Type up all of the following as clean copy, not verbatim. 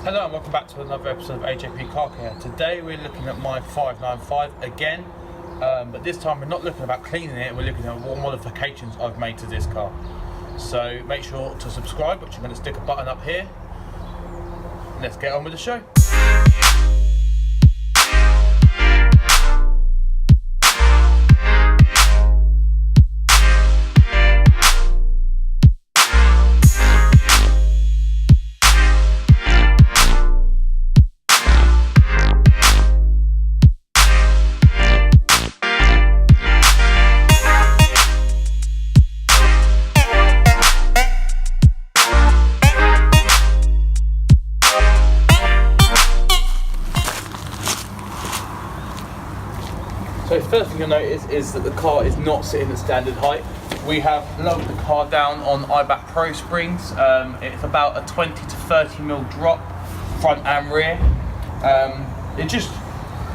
Hello and welcome back to another episode of AJP Car Care. Today we're looking at my 595 again, but this time we're not looking about cleaning it, we're looking at what modifications I've made to this car. So make sure to subscribe, which I'm going to stick a button up here. Let's get on with the show. So first thing you'll notice is that the car is not sitting at standard height. We have lowered the car down on Abarth Pro springs. It's about a 20 to 30mm drop, front and rear. It just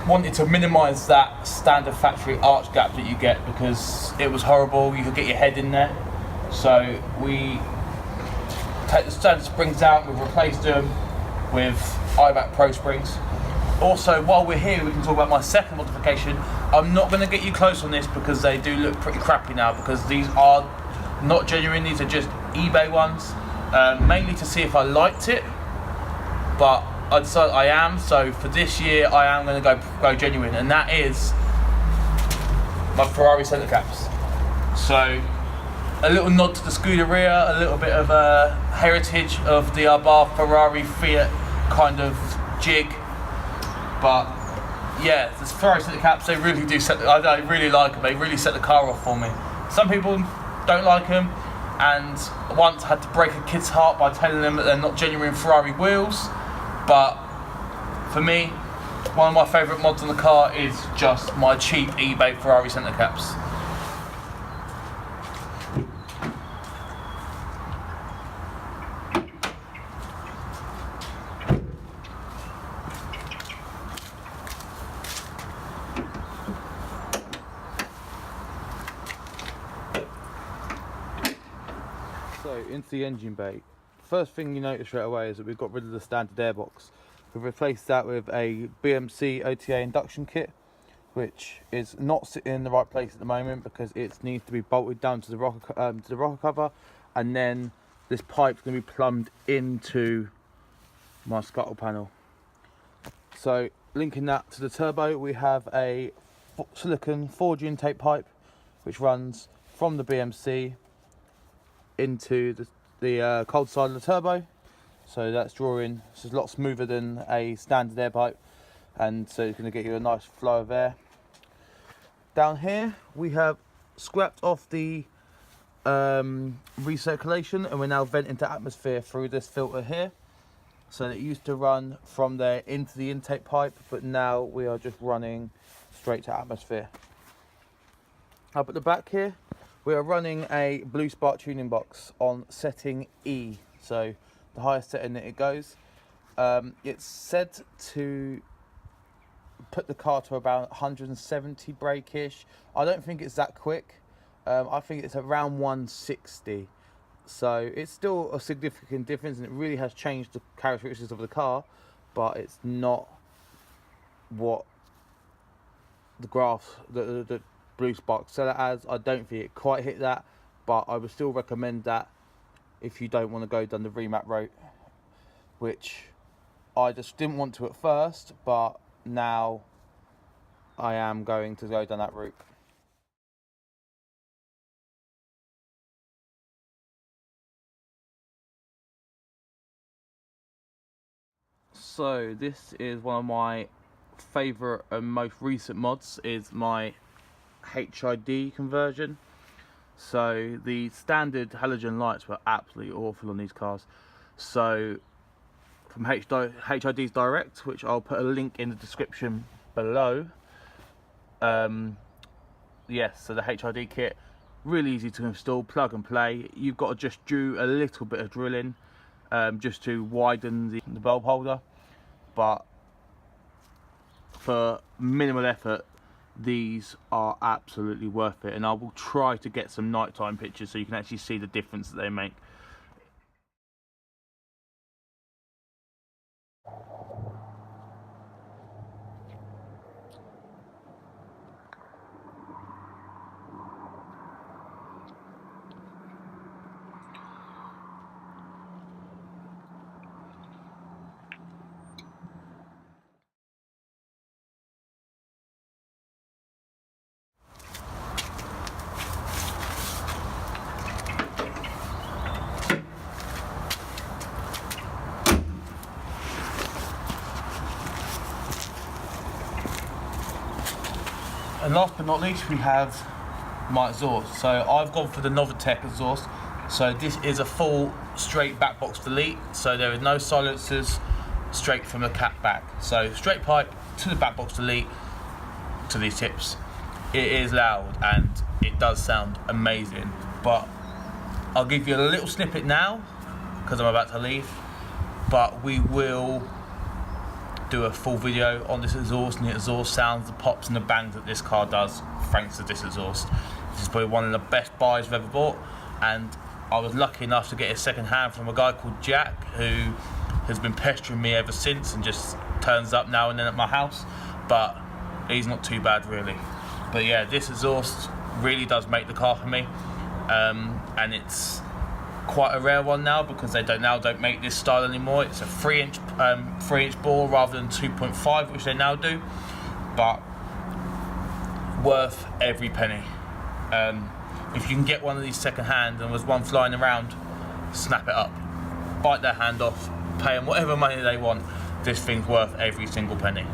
wanted to minimise that standard factory arch gap that you get because it was horrible, you could get your head in there. So we take the standard springs out, we've replaced them with Abarth Pro springs. Also, while we're here, we can talk about my second modification. I'm not going to get you close on this because they do look pretty crappy now, because these are not genuine, these are just eBay ones, mainly to see if I liked it, but I decided I am, so for this year I am going to go genuine, and that is my Ferrari centre caps. So a little nod to the Scuderia, a little bit of a heritage of the Abarth Ferrari Fiat kind of jig. But yeah, the Ferrari centre caps, they really do I really like them, they really set the car off for me. Some people don't like them, and once I had to break a kid's heart by telling them that they're not genuine Ferrari wheels. But for me, one of my favourite mods on the car is just my cheap eBay Ferrari centre caps. So into the engine bay. First thing you notice straight away is that we've got rid of the standard airbox. We've replaced that with a BMC OTA induction kit, which is not sitting in the right place at the moment because it needs to be bolted down to the rocker cover, and then this pipe's going to be plumbed into my scuttle panel. So linking that to the turbo, we have a silicone forge intake pipe which runs from the BMC into the cold side of the turbo, so that's drawing. This is a lot smoother than a standard air pipe, and so it's going to get you a nice flow of air. Down here we have scrapped off the recirculation, and we're now venting to atmosphere through this filter here. So it used to run from there into the intake pipe, but now we are just running straight to atmosphere. Up at the back here, we are running a Blue Spark tuning box on setting E, so the highest setting that it goes. It's said to put the car to about 170 brake-ish. I don't think it's that quick. I think it's around 160. So it's still a significant difference, and it really has changed the characteristics of the car, but it's not what the graph, the Blue Spark seller as. I don't think it quite hit that, but I would still recommend that if you don't want to go down the remap route, which I just didn't want to at first, but now I am going to go down that route. So this is one of my favourite and most recent mods, is my HID conversion. So the standard halogen lights were absolutely awful on these cars, so from HID's Direct, which I'll put a link in the description below, yes, so the HID kit, really easy to install, plug and play. You've got to just do a little bit of drilling just to widen the bulb holder, but for minimal effort these are absolutely worth it, and I will try to get some nighttime pictures so you can actually see the difference that they make. And last but not least, we have my exhaust. So I've gone for the Novitec exhaust. So this is a full straight back box delete. So there is no silencers, straight from the cat back. So straight pipe to the back box delete to these tips. It is loud and it does sound amazing. But I'll give you a little snippet now because I'm about to leave. But we will do a full video on this exhaust and the exhaust sounds, the pops and the bangs that this car does thanks to this exhaust. This is probably one of the best buys I've ever bought, and I was lucky enough to get it second hand from a guy called Jack, who has been pestering me ever since and just turns up now and then at my house, but he's not too bad really. But yeah, this exhaust really does make the car for me, and it's quite a rare one now because they don't make this style anymore. It's a 3-inch bore rather than 2.5, which they now do, but worth every penny. If you can get one of these second hand and there's one flying around, snap it up, bite their hand off, pay them whatever money they want. This thing's worth every single penny.